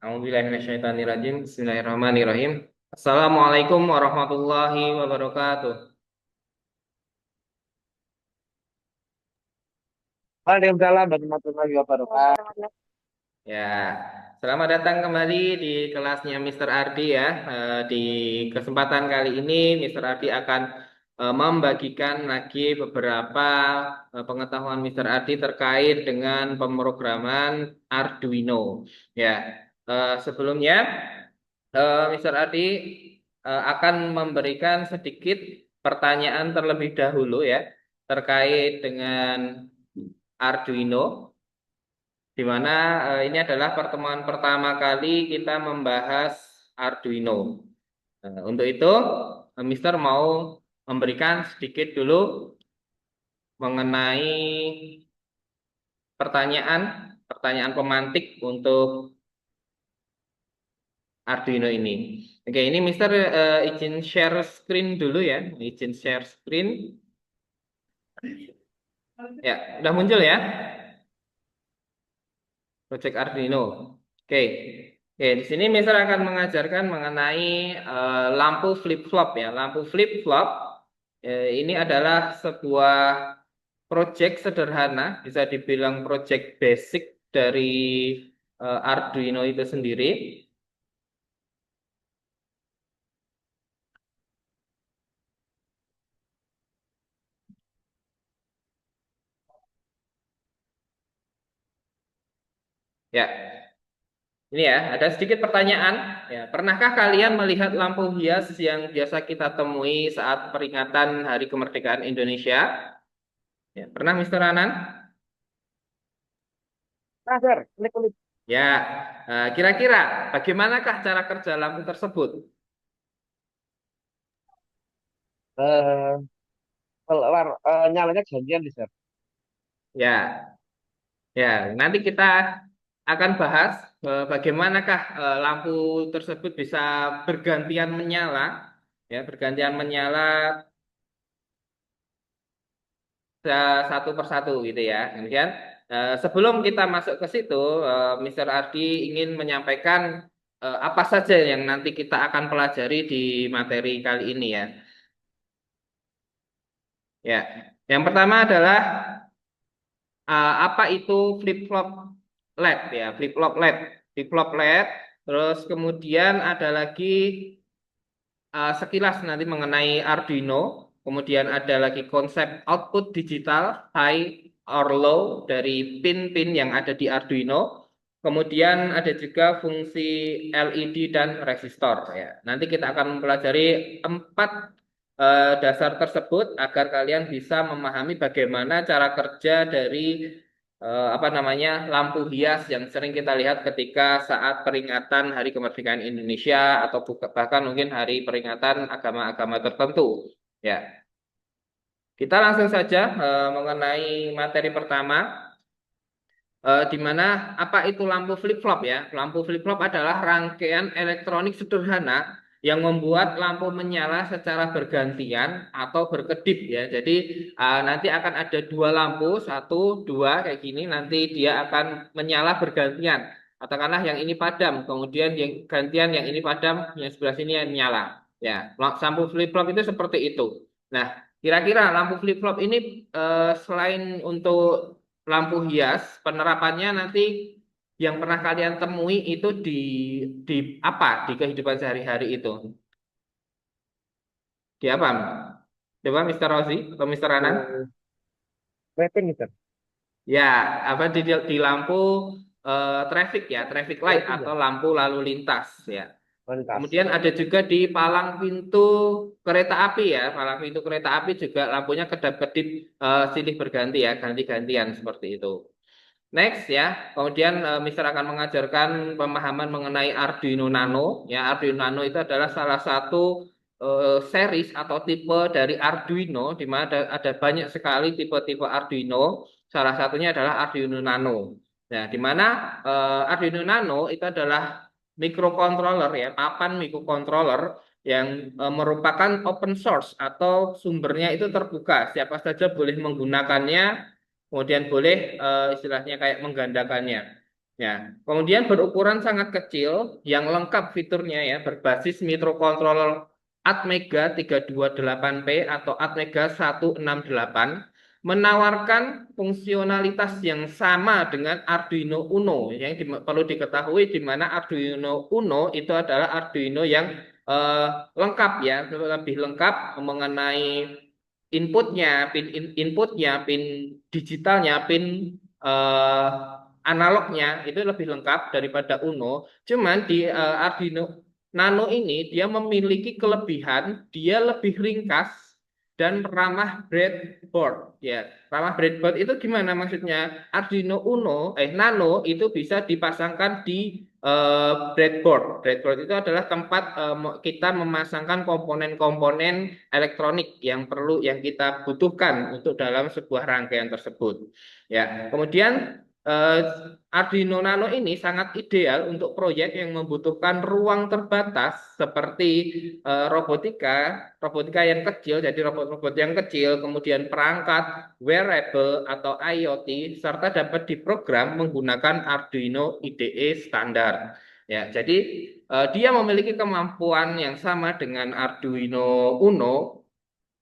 A'udzubillahiminasyaitonirrajim. Bismillahirrahmanirrahim. Assalamualaikum warahmatullahi wabarakatuh. Waalaikumsalam warahmatullahi wabarakatuh. Ya, selamat datang kembali di kelasnya Mr. Ardi ya. Di kesempatan kali ini Mr. Ardi akan membagikan lagi beberapa pengetahuan Mr. Ardi terkait dengan pemrograman Arduino. Ya, sebelumnya Mr. Ardi akan memberikan sedikit pertanyaan terlebih dahulu ya terkait dengan Arduino, di mana ini adalah pertemuan pertama kali kita membahas Arduino. Untuk itu, Mister mau memberikan sedikit dulu mengenai pertanyaan pertanyaan pemantik untuk Arduino ini. Oke, ini Mister izin share screen dulu ya, izin share screen. Ya, udah muncul ya, Project Arduino. Oke, oke. Di sini Mister akan mengajarkan mengenai lampu flip-flop ya. Lampu flip-flop ini adalah sebuah project sederhana, bisa dibilang project basic dari Arduino itu sendiri. Ya, ini ya, ada sedikit pertanyaan. Ya, pernahkah kalian melihat lampu hias yang biasa kita temui saat peringatan Hari Kemerdekaan Indonesia? Ya, pernah, Mister Anan? Nah, Sir, klik-klik. Ya, kira-kira bagaimanakah cara kerja lampu tersebut? Eh, nyalanya gantian nih, Sir. Ya, ya, nanti kita akan bahas bagaimanakah lampu tersebut bisa bergantian menyala, ya, bergantian menyala satu persatu gitu ya. Kemudian sebelum kita masuk ke situ, Mr. Ardi ingin menyampaikan apa saja yang nanti kita akan pelajari di materi kali ini ya. Ya, yang pertama adalah apa itu flip-flop LED ya, flip-flop LED, flip-flop LED. Terus kemudian ada lagi sekilas nanti mengenai Arduino. Kemudian ada lagi konsep output digital high or low dari pin-pin yang ada di Arduino. Kemudian ada juga fungsi LED dan resistor ya. Nanti kita akan mempelajari empat dasar tersebut agar kalian bisa memahami bagaimana cara kerja dari apa namanya lampu hias yang sering kita lihat ketika saat peringatan Hari Kemerdekaan Indonesia atau bahkan mungkin hari peringatan agama-agama tertentu. Ya, kita langsung saja mengenai materi pertama, di mana apa itu lampu flip-flop ya? Lampu flip-flop adalah rangkaian elektronik sederhana yang membuat lampu menyala secara bergantian atau berkedip ya. Jadi nanti akan ada dua lampu, satu, dua kayak gini. Nanti dia akan menyala bergantian. Katakanlah yang ini padam, kemudian yang gantian yang ini padam, yang sebelah sini yang nyala. Ya, lampu flip-flop itu seperti itu. Nah, kira-kira lampu flip-flop ini selain untuk lampu hias, penerapannya nanti yang pernah kalian temui itu di apa di kehidupan sehari-hari itu? Di apa? Coba Mister Rosi atau Mister Anan? Eh, Rating nih, Sir. Ya, apa di lampu traffic ya, traffic light Rating atau ya, lampu lalu lintas ya. kualitas. Kemudian ada juga di palang pintu kereta api ya, palang pintu kereta api juga lampunya kedap-kedip silih berganti ya, ganti-gantian seperti itu. Next ya, kemudian Mister akan mengajarkan pemahaman mengenai Arduino Nano. Ya, Arduino Nano itu adalah salah satu series atau tipe dari Arduino, di mana ada banyak sekali tipe-tipe Arduino. Salah satunya adalah Arduino Nano. Nah, di mana Arduino Nano itu adalah microcontroller ya, papan microcontroller yang merupakan open source atau sumbernya itu terbuka. Siapa saja boleh menggunakannya. Kemudian boleh istilahnya kayak menggandakannya. Ya, kemudian berukuran sangat kecil yang lengkap fiturnya ya berbasis microcontroller Atmega 328P atau Atmega 168 menawarkan fungsionalitas yang sama dengan Arduino Uno yang perlu diketahui di mana Arduino Uno itu adalah Arduino yang eh, lengkap ya, lebih lengkap mengenai inputnya, pin digitalnya, pin eh, analognya itu lebih lengkap daripada Uno. Cuman di Arduino Nano ini dia memiliki kelebihan, dia lebih ringkas dan ramah breadboard. Ya, ramah breadboard itu gimana maksudnya? Arduino Uno, Nano itu bisa dipasangkan di breadboard. Breadboard itu adalah tempat kita memasangkan komponen-komponen elektronik yang kita butuhkan untuk dalam sebuah rangkaian tersebut. Ya, kemudian eh, Arduino Nano ini sangat ideal untuk proyek yang membutuhkan ruang terbatas seperti robotika yang kecil, jadi robot-robot yang kecil, kemudian perangkat wearable atau IoT, serta dapat diprogram menggunakan Arduino IDE standar. Ya, jadi dia memiliki kemampuan yang sama dengan Arduino Uno,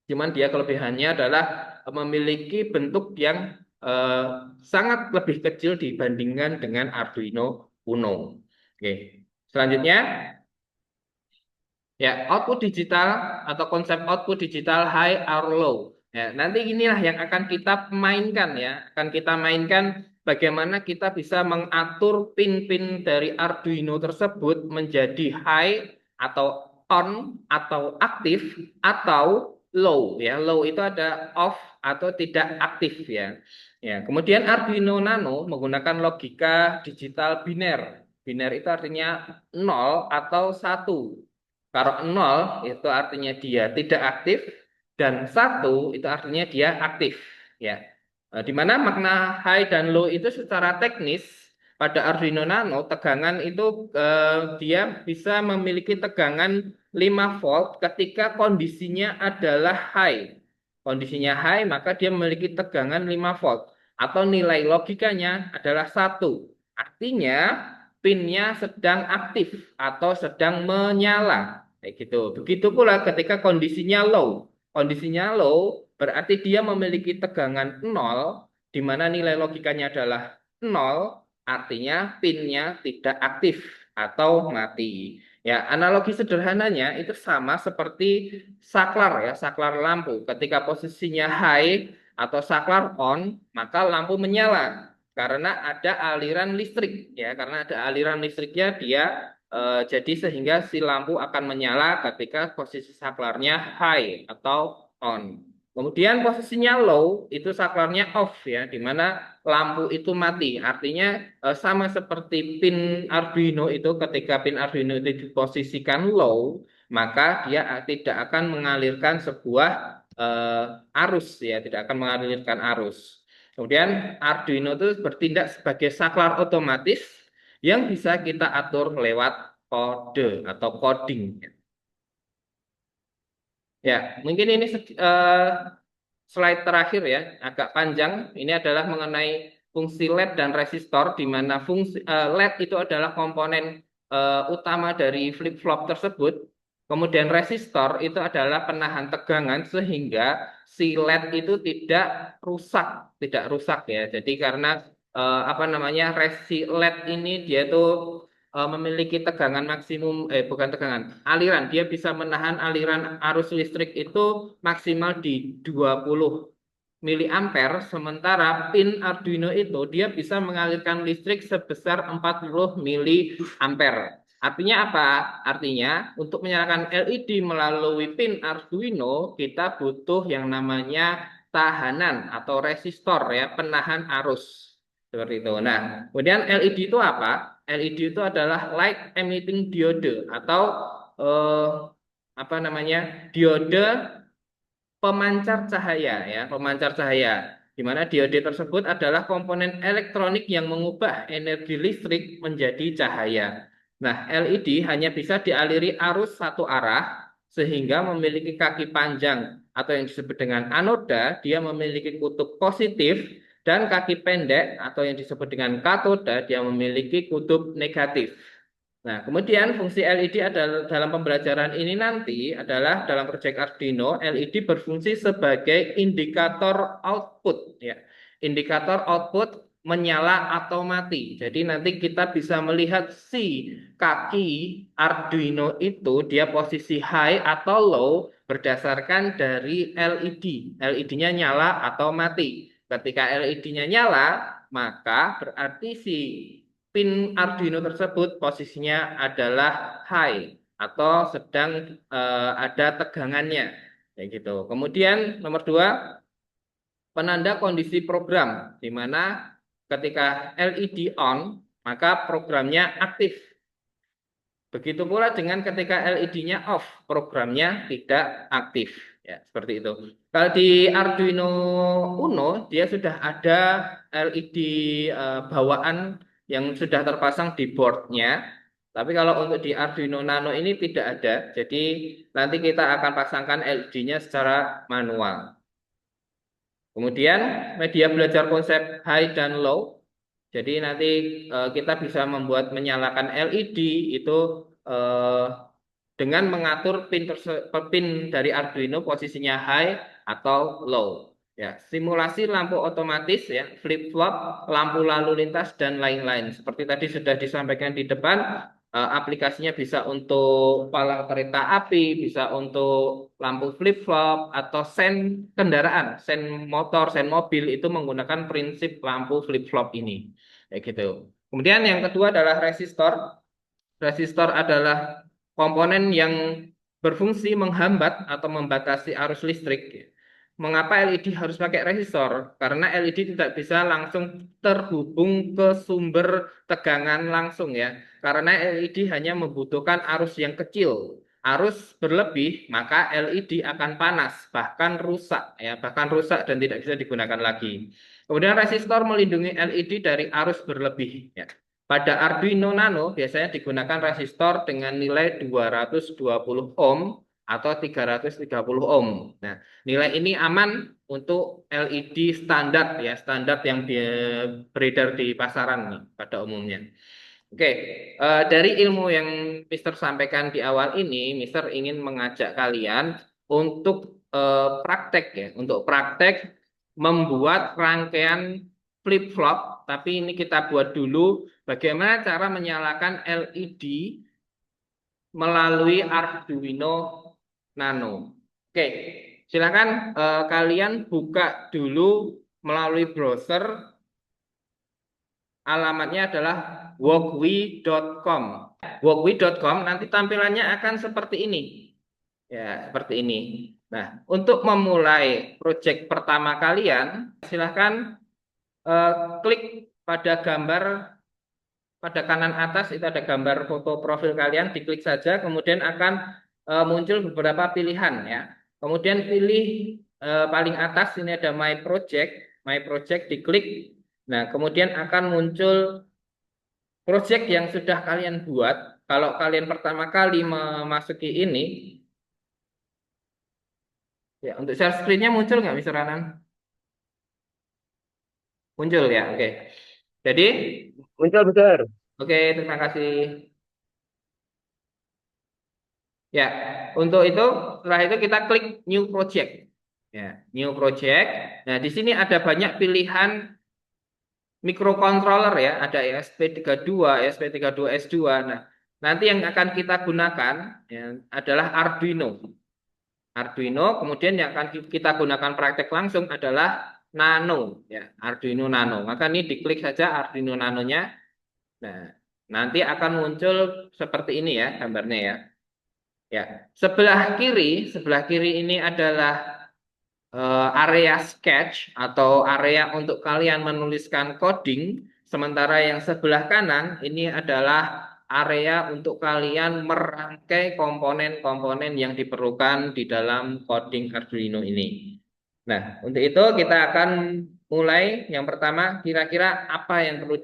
cuman dia kelebihannya adalah memiliki bentuk yang eh, sangat lebih kecil dibandingkan dengan Arduino Uno. Oke. Selanjutnya, ya output digital atau konsep output digital high or low. Ya, nanti inilah yang akan kita mainkan ya, akan kita mainkan bagaimana kita bisa mengatur pin-pin dari Arduino tersebut menjadi high atau on atau aktif atau low ya. Low itu ada off atau tidak aktif ya. Ya, kemudian Arduino Nano menggunakan logika digital biner. Biner itu artinya nol atau satu. Kalau nol itu artinya dia tidak aktif dan satu itu artinya dia aktif. Ya, di mana makna high dan low itu secara teknis pada Arduino Nano tegangan itu dia bisa memiliki tegangan 5 volt ketika kondisinya adalah high. Kondisinya high maka dia memiliki tegangan 5 volt atau nilai logikanya adalah satu. Artinya pinnya sedang aktif atau sedang menyala. Kayak gitu. Begitu pula ketika kondisinya low. Kondisinya low berarti dia memiliki tegangan nol, di mana nilai logikanya adalah nol, artinya pinnya tidak aktif atau mati. Ya, analogi sederhananya itu sama seperti saklar ya, saklar lampu. Ketika posisinya high atau saklar on, maka lampu menyala karena ada aliran listrik ya, karena ada aliran listriknya dia jadi sehingga si lampu akan menyala ketika posisi saklarnya high atau on. Kemudian posisinya low itu saklarnya off ya, di mana lampu itu mati. Artinya sama seperti pin Arduino itu ketika pin Arduino itu diposisikan low, maka dia tidak akan mengalirkan sebuah arus ya, tidak akan mengalirkan arus. Kemudian Arduino itu bertindak sebagai saklar otomatis yang bisa kita atur lewat kode atau coding. Ya, mungkin ini slide terakhir ya, agak panjang. Ini adalah mengenai fungsi LED dan resistor, di mana fungsi LED itu adalah komponen utama dari flip-flop tersebut. Kemudian resistor itu adalah penahan tegangan sehingga si LED itu tidak rusak ya. Jadi karena apa namanya resi LED ini dia tuh memiliki tegangan maksimum bukan tegangan aliran, dia bisa menahan aliran arus listrik itu maksimal di 20 miliampere, sementara pin Arduino itu dia bisa mengalirkan listrik sebesar 40 miliampere. Artinya apa? Artinya untuk menyalakan LED melalui pin Arduino kita butuh yang namanya tahanan atau resistor ya, penahan arus. Seperti itu. Nah, kemudian LED itu apa? LED itu adalah light emitting diode atau eh, apa namanya? Diode pemancar cahaya ya, pemancar cahaya. Di mana diode tersebut adalah komponen elektronik yang mengubah energi listrik menjadi cahaya. Nah, LED hanya bisa dialiri arus satu arah sehingga memiliki kaki panjang atau yang disebut dengan anoda, dia memiliki kutub positif Dan kaki pendek atau yang disebut dengan katoda dia memiliki kutub negatif. Nah, kemudian fungsi LED adalah dalam pembelajaran ini nanti adalah dalam proyek Arduino, LED berfungsi sebagai indikator output ya. Indikator output menyala atau mati. Jadi nanti kita bisa melihat si kaki Arduino itu dia posisi high atau low berdasarkan dari LED. LED-nya nyala atau mati. Ketika LED-nya nyala, maka berarti si pin Arduino tersebut posisinya adalah high atau sedang ada tegangannya, kayak gitu. Kemudian nomor dua, penanda kondisi program, di mana ketika LED on, maka programnya aktif. Begitu pula dengan ketika LED-nya off, programnya tidak aktif. Ya, seperti itu. Kalau di Arduino Uno, dia sudah ada LED bawaan yang sudah terpasang di boardnya. Tapi kalau untuk di Arduino Nano ini tidak ada. Jadi nanti kita akan pasangkan LED-nya secara manual. Kemudian media belajar konsep high dan low. Jadi nanti kita bisa membuat menyalakan LED itu eh, dengan mengatur pin dari Arduino posisinya high atau low. Ya, simulasi lampu otomatis ya, flip-flop, lampu lalu lintas dan lain-lain. Seperti tadi sudah disampaikan di depan, aplikasinya bisa untuk palang kereta api, bisa untuk lampu flip-flop atau sen kendaraan, sen motor, sen mobil itu menggunakan prinsip lampu flip-flop ini. Ya gitu. Kemudian yang kedua adalah resistor. Resistor adalah komponen yang berfungsi menghambat atau membatasi arus listrik. Mengapa LED harus pakai resistor? Karena LED tidak bisa langsung terhubung ke sumber tegangan langsung ya. Karena LED hanya membutuhkan arus yang kecil. Arus berlebih, maka LED akan panas, bahkan rusak ya, bahkan rusak dan tidak bisa digunakan lagi. Kemudian resistor melindungi LED dari arus berlebih ya. Pada Arduino Nano biasanya digunakan resistor dengan nilai 220 ohm atau 330 ohm. Nah, nilai ini aman untuk LED standar ya, standar yang beredar di pasaran nih pada umumnya. Oke, dari ilmu yang Mister sampaikan di awal ini, Mister ingin mengajak kalian untuk praktek ya, untuk praktek membuat rangkaian flip-flop, tapi ini kita buat dulu bagaimana cara menyalakan LED melalui Arduino Nano. Oke, silakan kalian buka dulu melalui browser. Alamatnya adalah walkwe.com. Walkwe.com nanti tampilannya akan seperti ini. Ya, seperti ini. Nah, untuk memulai proyek pertama kalian, silahkan klik pada gambar pada kanan atas itu ada gambar foto profil kalian, diklik saja, kemudian akan muncul beberapa pilihan ya. Kemudian pilih paling atas ini ada My Project diklik. Nah, kemudian akan muncul project yang sudah kalian buat. Kalau kalian pertama kali memasuki ini, ya untuk share screen-nya muncul nggak, Mister Anan? Muncul ya, oke. Jadi, Muncul, Mister. oke, terima kasih. Ya, untuk itu setelah itu kita klik New Project. Ya, New Project. Nah, di sini ada banyak pilihan microcontroller ya, ada ESP32, ESP32 S2. Nah, nanti yang akan kita gunakan ya, adalah Arduino. Arduino, kemudian yang akan kita gunakan praktek langsung adalah Nano, ya, Arduino Nano. Maka ini diklik saja Arduino Nanonya. Nah, nanti akan muncul seperti ini ya gambarnya ya. Ya, sebelah kiri ini adalah area sketch atau area untuk kalian menuliskan coding, sementara yang sebelah kanan ini adalah area untuk kalian merangkai komponen-komponen yang diperlukan di dalam coding Arduino ini. Nah, untuk itu kita akan mulai. Yang pertama, kira-kira apa yang perlu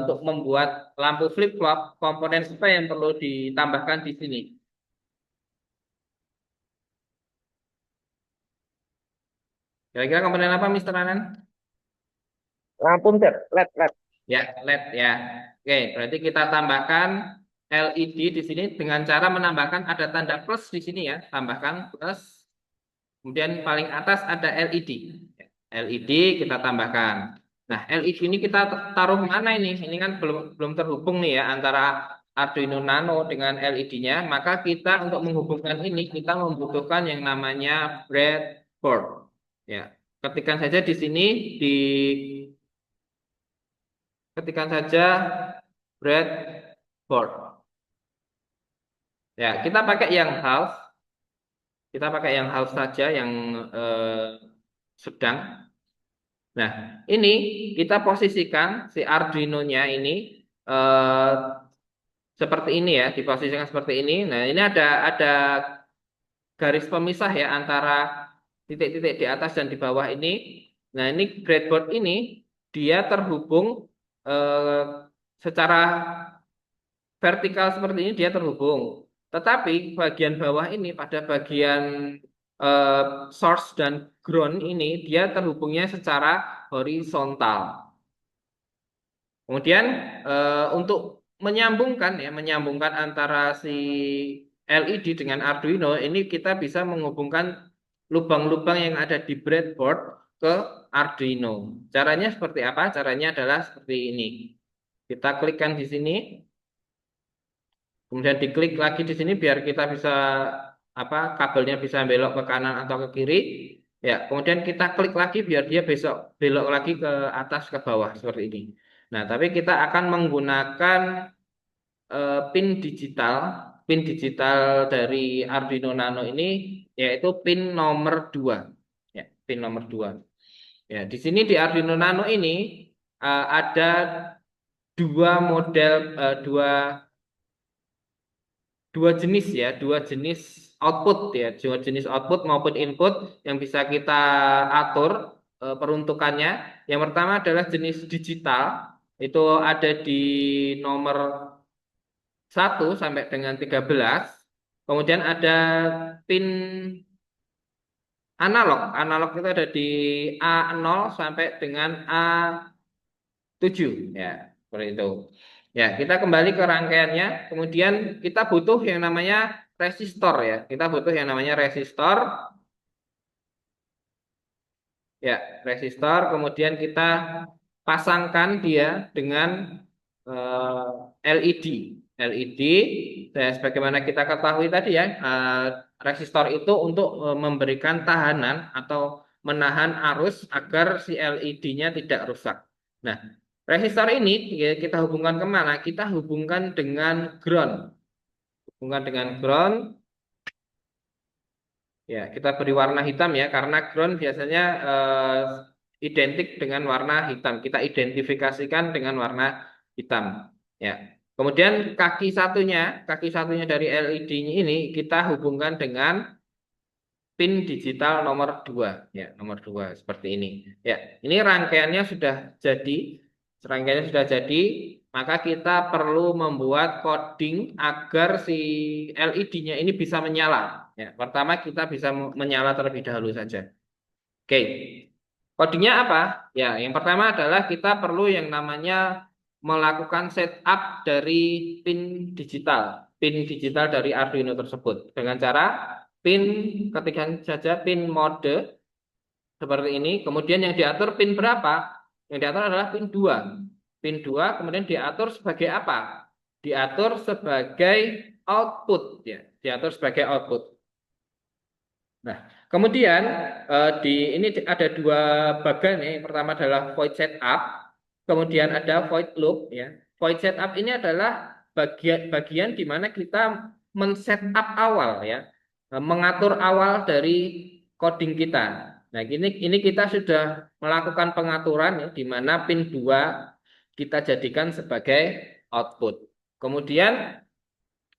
untuk membuat lampu flip-flop, komponen apa yang perlu ditambahkan di sini? Kira-kira komponen apa, Mister Anan? Lampu sir, LED. Ya, LED ya. Oke, berarti kita tambahkan LED di sini dengan cara menambahkan ada tanda plus di sini ya. Tambahkan plus. Kemudian paling atas ada LED. LED kita tambahkan. Nah, LED ini kita taruh mana ini? Ini kan belum belum terhubung nih ya antara Arduino Nano dengan LED-nya. Maka kita untuk menghubungkan ini kita membutuhkan yang namanya breadboard. Ya, ketikkan saja di sini di ketikkan saja breadboard. Ya, kita pakai yang half. Kita pakai yang half saja yang sedang. Nah, ini kita posisikan si Arduino-nya ini eh, seperti ini ya, diposisikan seperti ini. Nah, ini ada garis pemisah ya antara titik-titik di atas dan di bawah ini. Nah, ini breadboard ini dia terhubung eh, secara vertikal seperti ini dia terhubung. Tetapi bagian bawah ini pada bagian eh, source dan ground ini dia terhubungnya secara horizontal. Kemudian untuk menyambungkan antara si LED dengan Arduino ini kita bisa menghubungkan lubang-lubang yang ada di breadboard ke Arduino. Caranya seperti apa? Caranya adalah seperti ini. Kita klikkan di sini, kemudian diklik lagi di sini biar kita bisa apa kabelnya bisa belok ke kanan atau ke kiri. Ya, kemudian kita klik lagi biar dia besok belok lagi ke atas ke bawah seperti ini. Nah, tapi kita akan menggunakan pin digital dari Arduino Nano ini yaitu pin nomor 2. Ya, pin nomor 2. Ya, di sini di Arduino Nano ini ada dua model dua jenis ya, dua jenis output ya, dua jenis output maupun input yang bisa kita atur peruntukannya. Yang pertama adalah jenis digital, itu ada di nomor 1 sampai dengan 13. Kemudian ada pin analog. Analog itu ada di A0 sampai dengan A7 ya, seperti itu. Ya, kita kembali ke rangkaiannya. Kemudian kita butuh yang namanya resistor ya. Kita butuh yang namanya resistor. Ya, resistor. Kemudian kita pasangkan dia dengan LED. LED, sebagaimana kita ketahui tadi ya, resistor itu untuk memberikan tahanan atau menahan arus agar si LED-nya tidak rusak. Nah, resistor ini ya, kita hubungkan kemana? Kita hubungkan dengan ground. Hubungkan dengan ground. Ya, kita beri warna hitam ya, karena ground biasanya identik dengan warna hitam. Kita identifikasikan dengan warna hitam. Ya. Kemudian kaki satunya dari LED ini kita hubungkan dengan pin digital nomor 2. Ya, nomor 2 seperti ini. Ya, ini rangkaiannya sudah jadi. Rangkaiannya sudah jadi, maka kita perlu membuat coding agar si LED-nya ini bisa menyala. Ya, pertama kita bisa menyala terlebih dahulu saja. Oke. Codingnya apa? Ya, yang pertama adalah kita perlu yang namanya melakukan setup dari pin digital. Pin digital dari Arduino tersebut. Dengan cara pin ketikkan saja pin mode seperti ini. Kemudian yang diatur pin berapa? Yang diatur adalah pin 2. Pin 2 kemudian diatur sebagai apa? Diatur sebagai output ya. Diatur sebagai output. Nah, kemudian di ini ada dua bagian ya. Yang pertama adalah void setup, kemudian ada void loop ya. Void setup ini adalah bagian di mana kita men-setup awal ya, mengatur awal dari coding kita. Nah, ini kita sudah melakukan pengaturan ya, di mana pin 2 kita jadikan sebagai output. Kemudian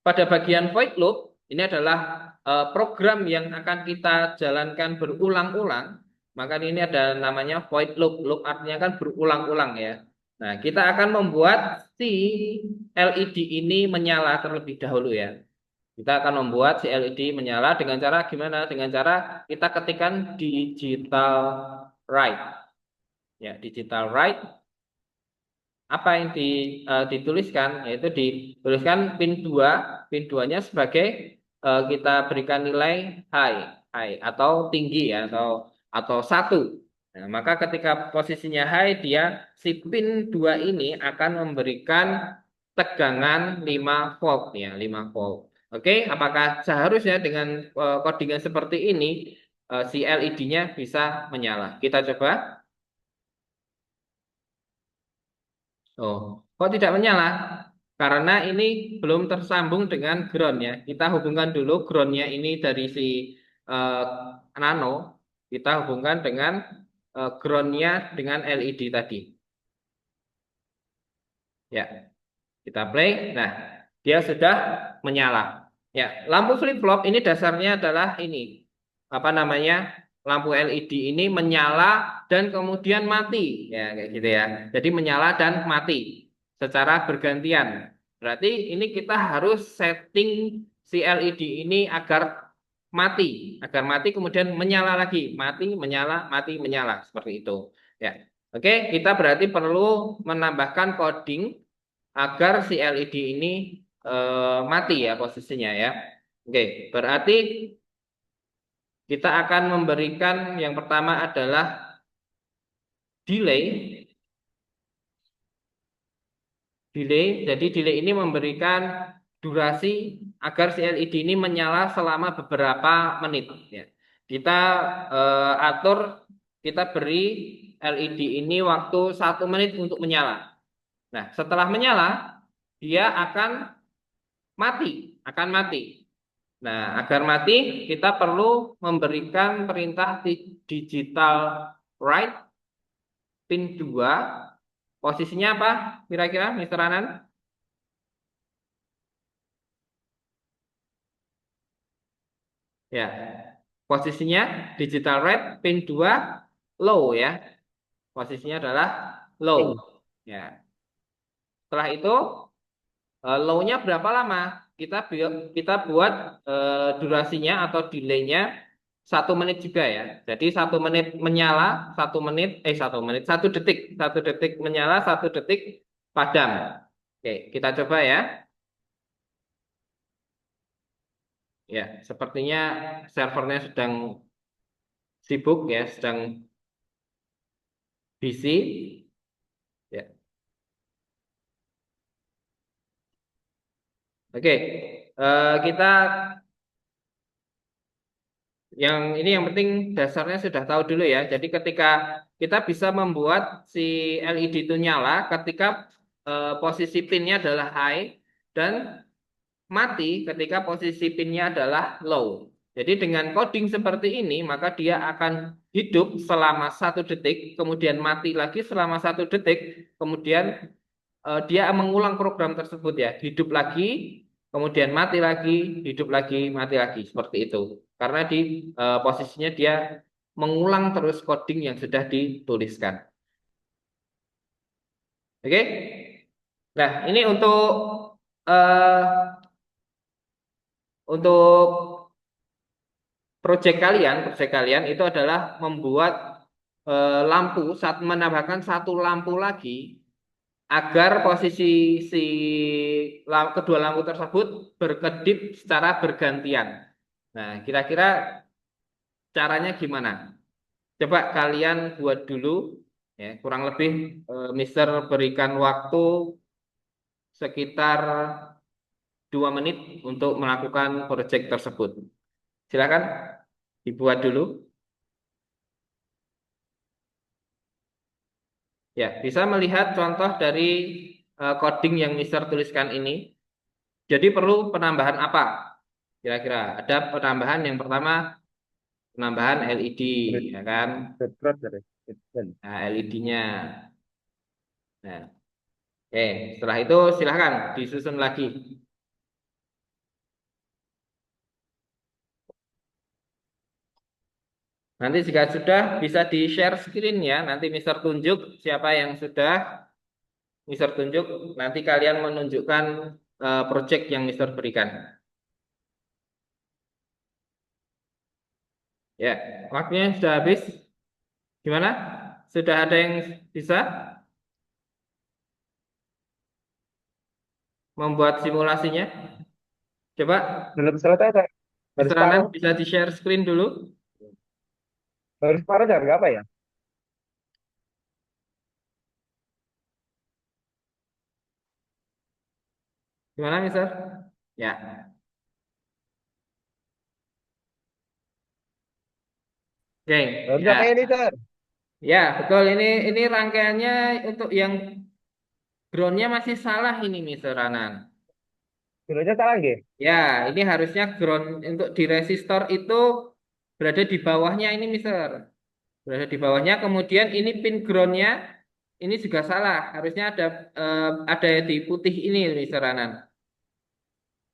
pada bagian void loop ini adalah program yang akan kita jalankan berulang-ulang. Maka ini ada namanya void loop. Loop artinya kan berulang-ulang ya. Nah, kita akan membuat si LED ini menyala terlebih dahulu ya. Kita akan membuat si LED menyala dengan cara gimana? Dengan cara kita ketikkan digital write. Ya, digital write. apa yang dituliskan, yaitu dituliskan pin 2, pin 2-nya sebagai kita berikan nilai high atau tinggi ya, atau 1. Nah, maka ketika posisinya high, si pin 2 ini akan memberikan tegangan 5 volt ya, 5 volt. Oke, apakah seharusnya dengan codingan seperti ini si LED-nya bisa menyala? Kita coba. Oh, kok tidak menyala? Karena ini belum tersambung dengan ground ya. Kita hubungkan dulu groundnya ini dari si eh, nano. Kita hubungkan dengan groundnya dengan LED tadi. Ya, kita play. Nah, dia sudah menyala. Ya, lampu flip-flop ini dasarnya adalah ini. Apa namanya? Lampu LED ini menyala dan kemudian mati. Ya, kayak gitu ya. Jadi menyala dan mati secara bergantian. Berarti ini kita harus setting si LED ini agar mati kemudian menyala lagi, mati, menyala, mati, menyala seperti itu. Ya. Oke, kita berarti perlu menambahkan coding agar si LED ini mati ya posisinya ya. Oke, berarti kita akan memberikan yang pertama adalah delay. Jadi delay ini memberikan durasi agar si LED ini menyala selama beberapa menit. Ya. Kita atur, kita beri LED ini waktu 1 menit untuk menyala. Nah, setelah menyala, dia akan mati. Nah, agar mati, kita perlu memberikan perintah digital write pin 2. Posisinya apa kira-kira, Mr. Anan? Ya, posisinya digital write pin 2 low ya. Posisinya adalah low. Ing. Ya. Setelah itu low-nya berapa lama? Kita buat durasinya atau delay-nya 1 menit juga ya. Jadi 1 menit menyala, 1 menit, 1 menit, 1 detik, 1 detik menyala, 1 detik padam. Oke, kita coba ya. Ya, sepertinya servernya sedang sibuk ya, sedang busy. Ya, oke. Kita yang penting dasarnya sudah tahu dulu ya. Jadi ketika kita bisa membuat si LED itu nyala ketika posisi pinnya adalah high dan mati ketika posisi pinnya adalah low. Jadi dengan coding seperti ini maka dia akan hidup selama 1 detik, kemudian mati lagi selama 1 detik, kemudian dia mengulang program tersebut ya, hidup lagi, kemudian mati lagi, hidup lagi, mati lagi, seperti itu. Karena di posisinya dia mengulang terus coding yang sudah dituliskan. Oke? Nah, ini uh, untuk project kalian itu adalah membuat menambahkan 1 lampu lagi agar posisi si kedua lampu tersebut berkedip secara bergantian. Nah, kira-kira caranya gimana? Coba kalian buat dulu, ya, kurang lebih Mister berikan waktu sekitar 2 menit untuk melakukan proyek tersebut. Silakan dibuat dulu. Ya, bisa melihat contoh dari coding yang Mister tuliskan ini. Jadi perlu penambahan apa? Kira-kira ada penambahan yang pertama, penambahan LED, Red, ya kan? red, red, red. Nah, LED-nya. Nah, oke. Setelah itu silahkan disusun lagi. Nanti jika sudah bisa di-share screen ya. Nanti Mister tunjuk siapa yang sudah Mister tunjuk. Nanti kalian menunjukkan project yang Mister berikan. Ya, waktunya sudah habis. Gimana? Sudah ada yang bisa? membuat simulasinya? Coba, Belum selesai, Sir. Baru Mr. Anan separuh. bisa di-share screen dulu. Baru separuh, Sir. Nggak apa ya? Gimana, Mister? Ya, oke. Baru Ya, sampai ini, Sir. ya, betul. Ini rangkaiannya untuk yang groundnya masih salah ini, Mister Anan. Dulunya salah, nggih? Ya, ini harusnya ground untuk di resistor itu berada di bawahnya ini, Mister. Berada di bawahnya. Kemudian ini pin groundnya ini juga salah. Harusnya ada di putih ini, Mister Anan.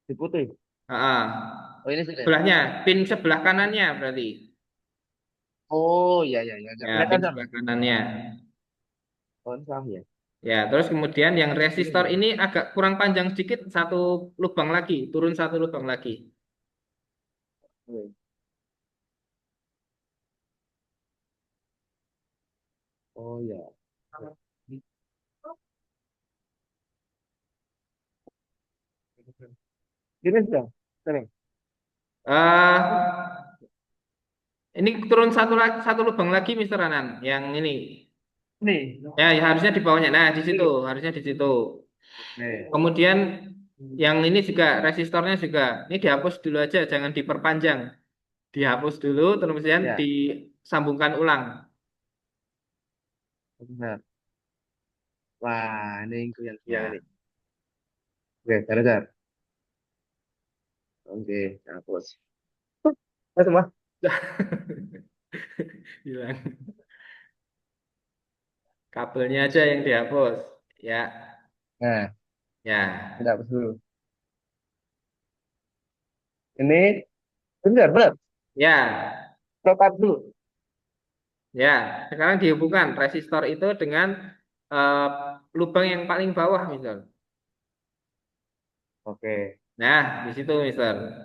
Di putih. Ah, Oh, ini sudah. sebelahnya, pin sebelah kanannya berarti. Oh, iya, iya, iya. Nggak Ya, kelihatan, pin Sir. sebelah kanannya. Oh, ini salah ya. Ya, terus kemudian yang Ini resistor sudah. ini agak kurang panjang sedikit, satu lubang lagi, turun satu lubang lagi. Oke. Oh, iya. Ini sudah. Sering. eh ini turun satu lubang lagi, Mister Anan. Yang ini. Nih. Ya, ya, harusnya di bawahnya. Nah, di situ, Ini. harusnya di situ. Oke. Kemudian yang ini juga resistornya juga. Ini dihapus dulu aja, jangan diperpanjang. Dihapus dulu, terus kemudian Ya, disambungkan ulang. benar. Wah, ini yang ini. Ya. Oke, benar, Sir. Oke, hapus. Nah, semua. Hilang. Kabelnya aja yang dihapus. Ya, Nah, kita ya, hapus dulu. Ini, benar, benar. ya, Protab dulu. ya. Sekarang dihubungkan resistor itu dengan eh, lubang yang paling bawah, misal. Oke. Nah, di situ, misal.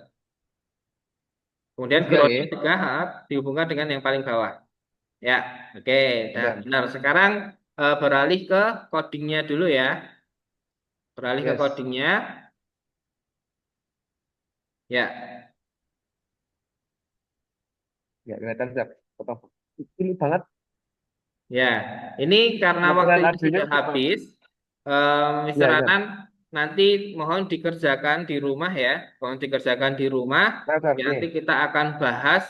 Kemudian Sudah, groundnya ya? juga dihubungkan dengan yang paling bawah. Ya, oke, dah Sudah. benar. Sekarang beralih ke codingnya dulu ya. Beralih ke Yes. codingnya. Ya, Nggak kelihatan, Sir. Potong. Ini banget. ya. Ini karena Pemaparan waktunya Arduino sudah cepet banget. habis, Mr. Iya, Sir. Anan, nanti mohon dikerjakan di rumah ya. Mohon dikerjakan di rumah. Nah, Sir, Ya, nanti nih. kita akan bahas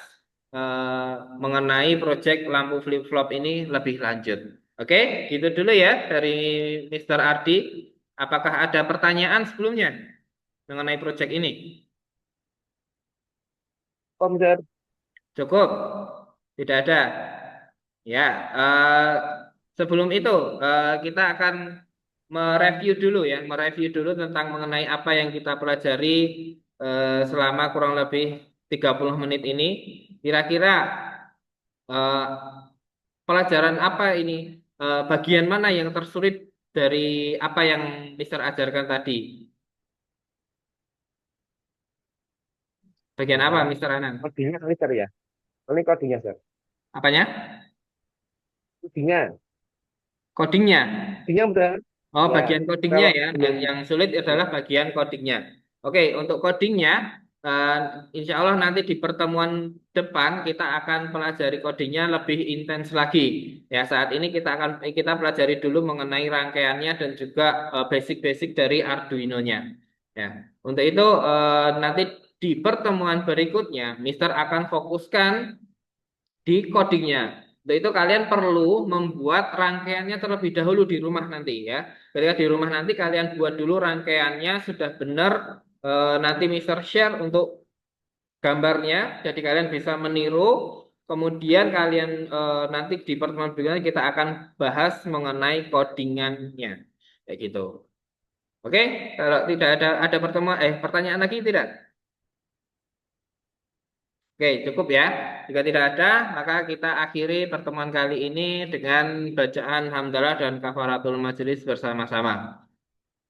mengenai proyek lampu flip-flop ini lebih lanjut. Oke, gitu dulu ya dari Mr. Ardi. Apakah ada pertanyaan sebelumnya mengenai proyek ini? Om, Sir. Cukup? Tidak ada. Ya, eh, sebelum itu kita akan mereview dulu ya, mereview dulu tentang mengenai apa yang kita pelajari selama kurang lebih 30 menit ini. Kira-kira eh, pelajaran apa ini? Bagian mana yang tersulit dari apa yang Mister ajarkan tadi? Bagian apa, Ya. Mister Anang? Codingnya kali, Sir, ya. Ini codingnya, Sir. Apanya? Codingnya. Codingnya. Codingnya benar. Oh, Ya. bagian codingnya Kalau ya. belum. Yang sulit adalah bagian codingnya. Oke, untuk codingnya, eh, insya Allah nanti di pertemuan depan kita akan pelajari codingnya lebih intens lagi. Ya, saat ini kita pelajari dulu mengenai rangkaiannya dan juga basic-basic dari Arduino-nya. Ya, untuk itu nanti di pertemuan berikutnya, Mister akan fokuskan di codingnya. Untuk itu kalian perlu membuat rangkaiannya terlebih dahulu di rumah nanti ya. Ketika di rumah nanti kalian buat dulu rangkaiannya sudah benar. Nanti Mister share untuk gambarnya. Jadi kalian bisa meniru. Kemudian kalian nanti di pertemuan berikutnya kita akan bahas mengenai codingannya. Kayak gitu. Oke, kalau tidak ada pertanyaan lagi tidak? Oke, cukup ya. Jika tidak ada, maka kita akhiri pertemuan kali ini dengan bacaan hamdalah dan kafaratul majelis bersama-sama.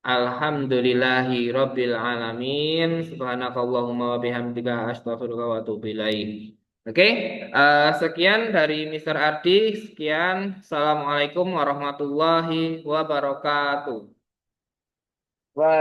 Alhamdulillahi Rabbil Alamin. Subhanakallahumma wa bihamdika astaghfiruka wa atubu ilaik. Oke, sekian dari Mr. Ardi. Sekian. Assalamualaikum warahmatullahi wabarakatuh. Wah,